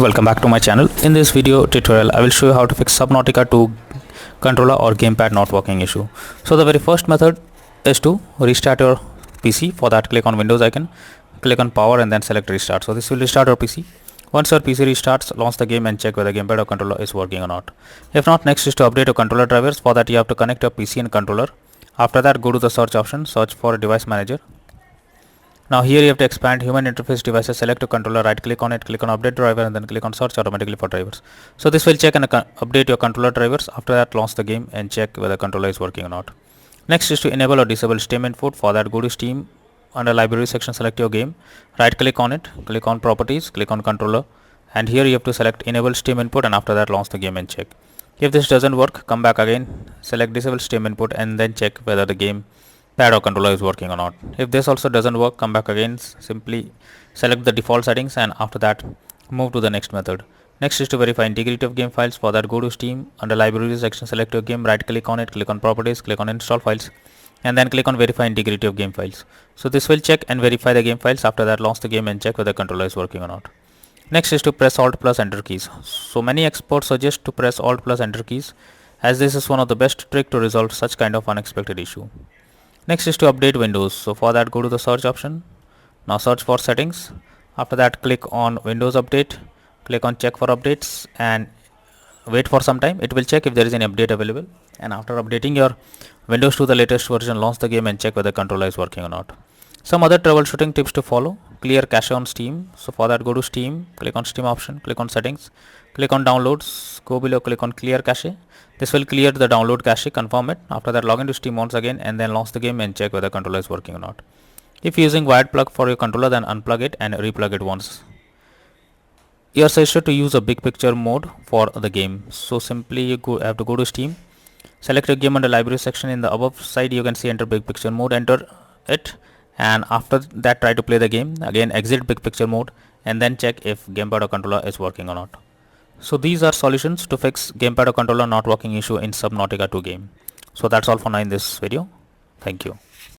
Welcome back to my channel. In this video tutorial I will show you how to fix Subnautica 2 controller or gamepad not working issue. So the very first method is to restart your PC. For that, click on Windows icon, click on power and then select restart. So this will restart your PC. Once your PC restarts, launch the game and check whether gamepad or controller is working or not. If not, next is to update your controller drivers. For that you have to connect your PC and controller. After that, go to the search option, search for device manager. Now here you have to expand human interface devices, select your controller, right click on it, click on update driver and then click on search automatically for drivers. So this will check and update your controller drivers. After that, launch the game and check whether controller is working or not. Next is to enable or disable Steam input. For that, go to Steam, under library section select your game, right click on it, click on properties, click on controller, and here you have to select enable Steam input and after that launch the game and check. If this doesn't work, come back again, select disable Steam input and then check whether the game pad or controller is working or not. If this also doesn't work, come back again, simply select the default settings and after that move to the next method. Next is to verify integrity of game files. For that, go to Steam, under library section select your game, right click on it, click on properties, click on install files and then click on verify integrity of game files. So this will check and verify the game files. After that, launch the game and check whether the controller is working or not. Next is to press Alt plus Enter keys. So many experts suggest to press Alt plus Enter keys as this is one of the best trick to resolve such kind of unexpected issue. Next is to update Windows. So for that, go to the search option. Now search for settings. After that, click on Windows Update. Click on check for updates and wait for some time. It will check if there is any update available. And after updating your Windows to the latest version, launch the game and check whether the controller is working or not. Some other troubleshooting tips to follow. Clear cache on Steam. So for that, go to Steam. Click on Steam option. Click on settings. Click on downloads. Go below. Click on clear cache. This will clear the download cache, confirm it. After that, log into Steam once again and then launch the game and check whether the controller is working or not. If using wired plug for your controller, then unplug it and replug it once. You are suggested to use a big picture mode for the game. So simply you have to go to Steam, select your game under library section. In the above side you can see enter big picture mode, enter it and after that try to play the game. Again exit big picture mode and then check if gamepad or controller is working or not. So these are solutions to fix gamepad or controller not working issue in Subnautica 2 game. So that's all for now in this video. Thank you.